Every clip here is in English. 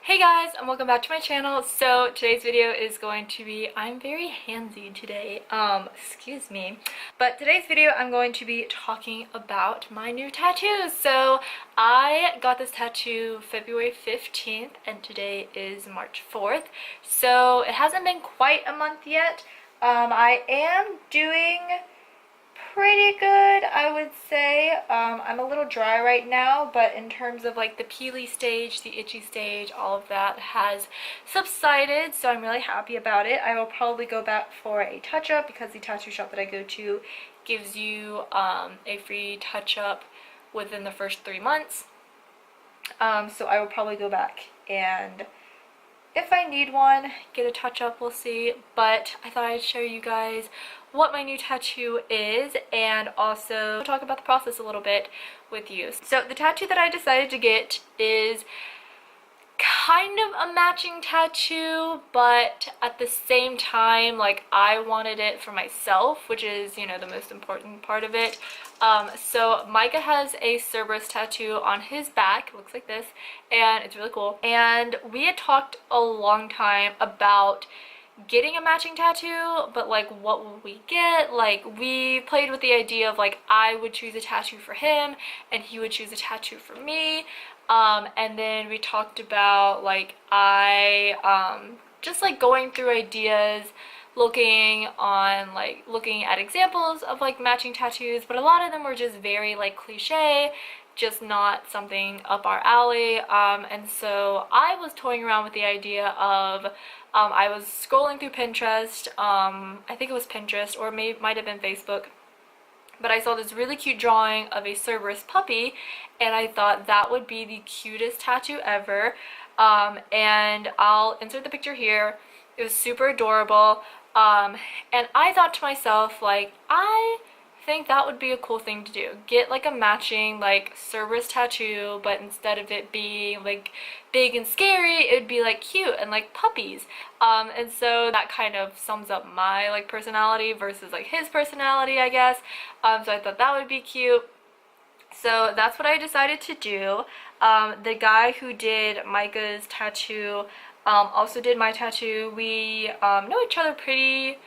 Hey guys, and welcome back to my channel. So today's video is going to be, I'm very handsy today, excuse me. But today's video I'm going to be talking about my new tattoos. So I got this tattoo February 15th and today is March 4th. So it hasn't been quite a month yet. I am doing pretty good, I would say. I'm a little dry right now, but in terms of like the peely stage, the itchy stage, all of that has subsided, so I'm really happy about it. I will probably go back for a touch-up because the tattoo shop that I go to gives you a free touch-up within the first 3 months. So I will probably go back and if I need one, get a touch-up, we'll see. But I thought I'd show you guys what my new tattoo is and also talk about the process a little bit with you. So the tattoo that I decided to get is kind of a matching tattoo, but at the same time, like, I wanted it for myself, which is, you know, the most important part of it. So Micah has a Cerberus tattoo on his back. It looks like this, and it's really cool. And we had talked a long time about getting a matching tattoo, but like, what will we get? Like, we played with the idea of like, I would choose a tattoo for him and he would choose a tattoo for me. And then we talked about like, just like going through ideas, looking at examples of like matching tattoos, but a lot of them were just very like cliche, just not something up our alley. And so I was toying around with the idea of, I was scrolling through Pinterest, I think it was Pinterest or might have been Facebook, but I saw this really cute drawing of a Cerberus puppy and I thought that would be the cutest tattoo ever. And I'll insert the picture here. It was super adorable. And I thought to myself, like, I think that would be a cool thing to do. Get like a matching like Cerberus tattoo, but instead of it being like big and scary, it would be like cute and like puppies. And so that kind of sums up my like personality versus like his personality, I guess. So I thought that would be cute. So that's what I decided to do. The guy who did Micah's tattoo also did my tattoo. We know each other pretty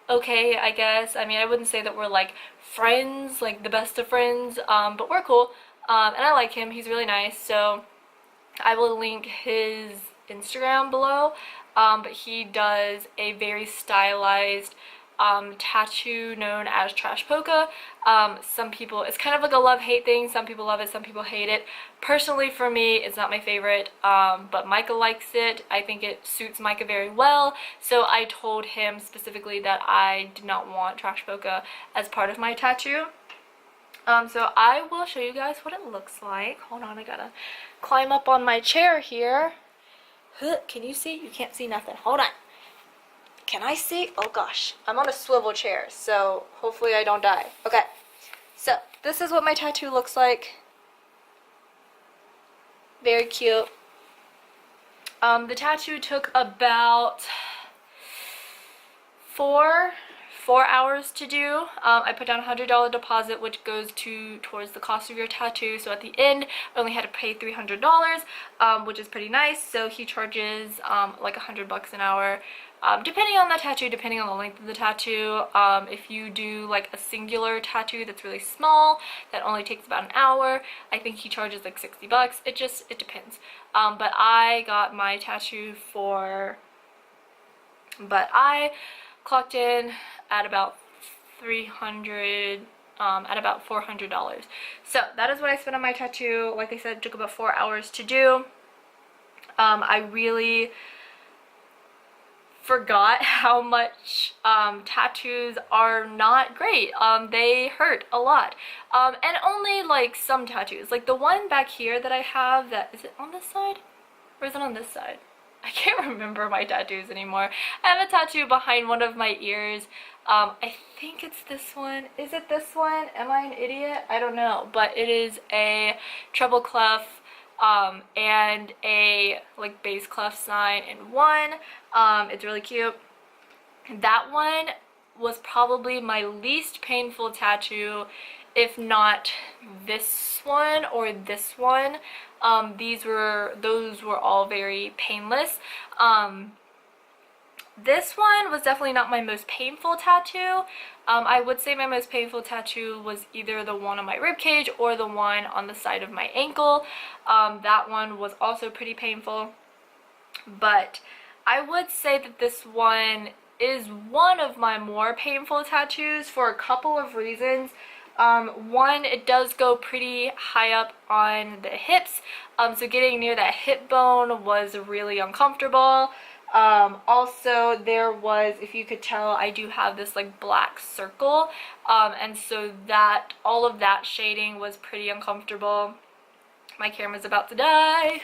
okay, I guess. I mean, I wouldn't say that we're like friends, like the best of friends, but we're cool. And I like him. He's really nice. So I will link his Instagram below. But he does a very stylized tattoo known as Trash Polka. Some people, it's kind of like a love-hate thing. Some people love it, some people hate it. Personally, for me, it's not my favorite, but Micah likes it. I think it suits Micah very well, so I told him specifically that I did not want Trash Polka as part of my tattoo. So I will show you guys what it looks like. Hold on, I gotta climb up on my chair here. Can you see? You can't see nothing. Hold on. Can I see? Oh gosh, I'm on a swivel chair, so hopefully I don't die. Okay, so this is what my tattoo looks like. Very cute. The tattoo took about four hours to do. I put down a $100 deposit, which goes towards the cost of your tattoo. So at the end, I only had to pay $300, which is pretty nice. So he charges like $100 an hour. Depending on the tattoo, depending on the length of the tattoo. If you do like a singular tattoo that's really small, that only takes about an hour, I think he charges like $60. It depends. But I got my tattoo I clocked in at about $400. So that is what I spent on my tattoo. Like I said, it took about 4 hours to do. I really forgot how much tattoos are not great. They hurt a lot. And only like some tattoos. Like the one back here that I have, is it on this side? Or is it on this side? I can't remember my tattoos anymore. I have a tattoo behind one of my ears. I think it's this one. Is it this one? Am I an idiot? I don't know. But it is a treble clef and a like bass clef sign in one. It's really cute. That one was probably my least painful tattoo, if not this one or this one. Those were all very painless. This one was definitely not my most painful tattoo. I would say my most painful tattoo was either the one on my rib cage or the one on the side of my ankle. That one was also pretty painful. But I would say that this one is one of my more painful tattoos for a couple of reasons. One, it does go pretty high up on the hips, so getting near that hip bone was really uncomfortable. Also, there was, if you could tell, I do have this like black circle, and so that all of that shading was pretty uncomfortable. My camera's about to die.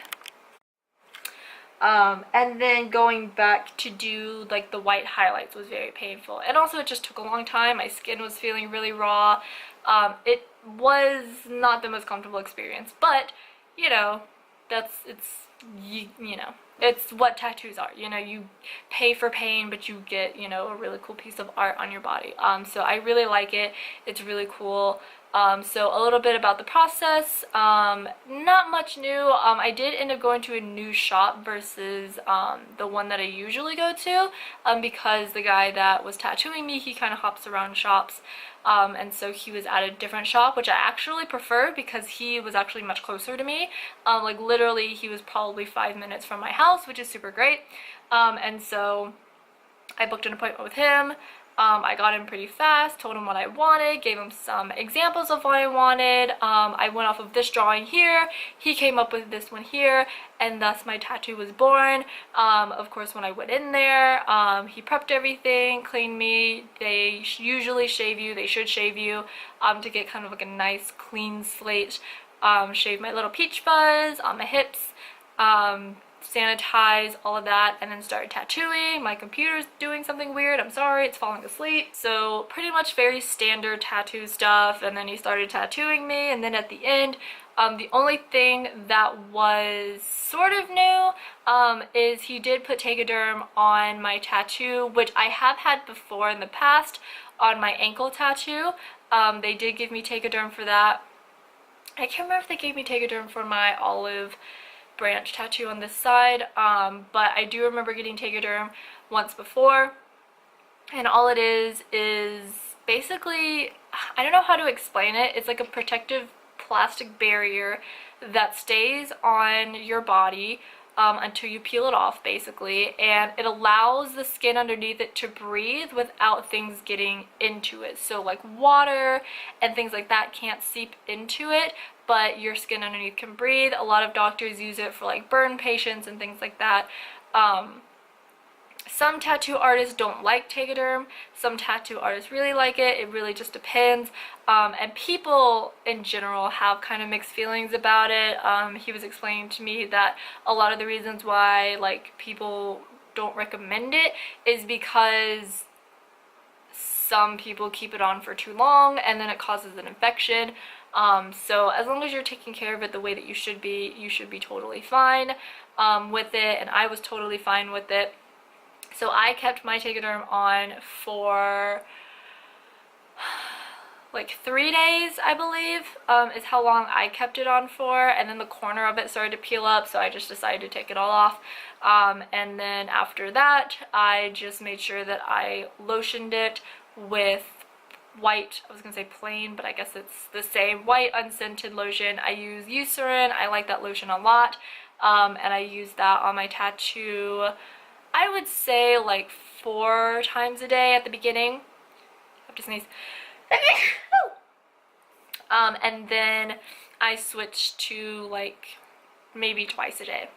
And then going back to do like the white highlights was very painful, and also it just took a long time. My skin was feeling really raw. It was not the most comfortable experience, but you know, you know, it's what tattoos are. You know, you pay for pain, but you get, you know, a really cool piece of art on your body. So I really like it. It's really cool. So a little bit about the process. Not much new. I did end up going to a new shop versus the one that I usually go to, because the guy that was tattooing me, he kind of hops around shops, and so he was at a different shop, which I actually preferred because he was actually much closer to me. Like literally he was probably 5 minutes from my house, which is super great. And so I booked an appointment with him. I got in pretty fast, told him what I wanted, gave him some examples of what I wanted. I went off of this drawing here, he came up with this one here, and thus my tattoo was born. Of course, when I went in there, he prepped everything, cleaned me. They usually shave you, they should shave you, to get kind of like a nice clean slate. Shave my little peach fuzz on my hips, sanitize all of that, and then started tattooing. My computer's doing something weird, I'm sorry, it's falling asleep. So pretty much very standard tattoo stuff, and then he started tattooing me, and then at the end, the only thing that was sort of new is he did put Tegaderm on my tattoo, which I have had before in the past on my ankle tattoo. They did give me Tegaderm for that. I can't remember if they gave me Tegaderm for my olive branch tattoo on this side, but I do remember getting Tegaderm once before, and all it is basically, I don't know how to explain it, it's like a protective plastic barrier that stays on your body until you peel it off, basically, and it allows the skin underneath it to breathe without things getting into it. So like water and things like that can't seep into it, but your skin underneath can breathe. A lot of doctors use it for like burn patients and things like that. Some tattoo artists don't like Tegaderm, some tattoo artists really like it. It really just depends, and people in general have kind of mixed feelings about it. He was explaining to me that a lot of the reasons why like people don't recommend it is because some people keep it on for too long and then it causes an infection. So as long as you're taking care of it the way that you should be totally fine with it, and I was totally fine with it. So I kept my Tegaderm on for like 3 days, I believe, is how long I kept it on for, and then the corner of it started to peel up, so I just decided to take it all off. And then after that, I just made sure that I lotioned it with white, I was gonna say plain, but I guess it's the same, white unscented lotion. I use Eucerin, I like that lotion a lot, and I use that on my tattoo, I would say like 4 times a day at the beginning. I have to sneeze. And then I switched to like maybe twice a day.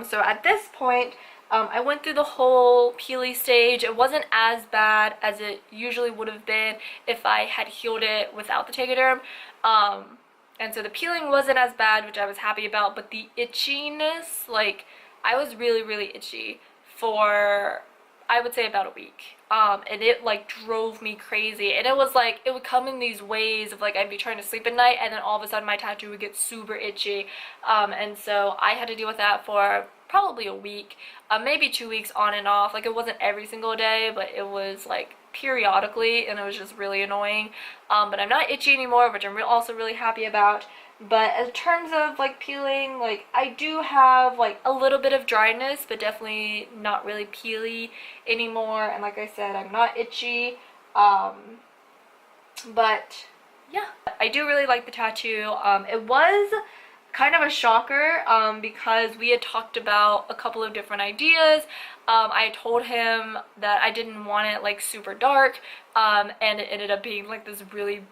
So at this point, I went through the whole peely stage. It wasn't as bad as it usually would have been if I had healed it without the Tegaderm. And so the peeling wasn't as bad, which I was happy about, but the itchiness, like, I was really, really itchy for, I would say, about a week. And it like drove me crazy, and it was like, it would come in these waves of like, I'd be trying to sleep at night and then all of a sudden my tattoo would get super itchy. And so I had to deal with that for probably a week, maybe 2 weeks on and off. Like, it wasn't every single day, but it was like periodically, and it was just really annoying. But I'm not itchy anymore, which I'm also really happy about. But in terms of like peeling, like I do have like a little bit of dryness, but definitely not really peely anymore. And like I said, I'm not itchy. But yeah, I do really like the tattoo. It was kind of a shocker because we had talked about a couple of different ideas. I told him that I didn't want it like super dark, and it ended up being like this really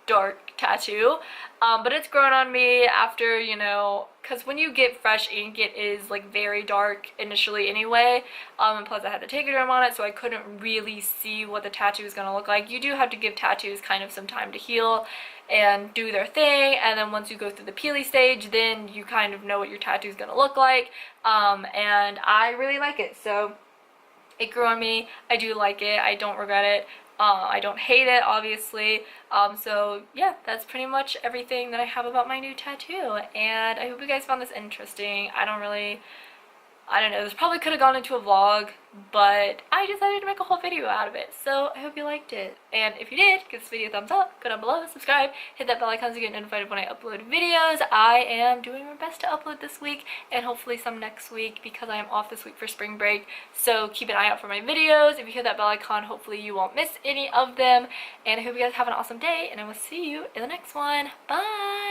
dark tattoo, but it's grown on me after, you know, because when you get fresh ink it is like very dark initially anyway, and plus I had the Tegaderm on it, so I couldn't really see what the tattoo is going to look like. You do have to give tattoos kind of some time to heal and do their thing, and then once you go through the peely stage, then you kind of know what your tattoo is going to look like, and I really like it, so it grew on me. I do like it. I don't regret it. I don't hate it, obviously. So yeah, that's pretty much everything that I have about my new tattoo. And I hope you guys found this interesting. I don't know, this probably could have gone into a vlog, but I decided to make a whole video out of it. So I hope you liked it. And if you did, give this video a thumbs up, go down below, subscribe, hit that bell icon to get notified when I upload videos. I am doing my best to upload this week and hopefully some next week because I am off this week for spring break. So keep an eye out for my videos. If you hit that bell icon, hopefully you won't miss any of them. And I hope you guys have an awesome day, and I will see you in the next one. Bye!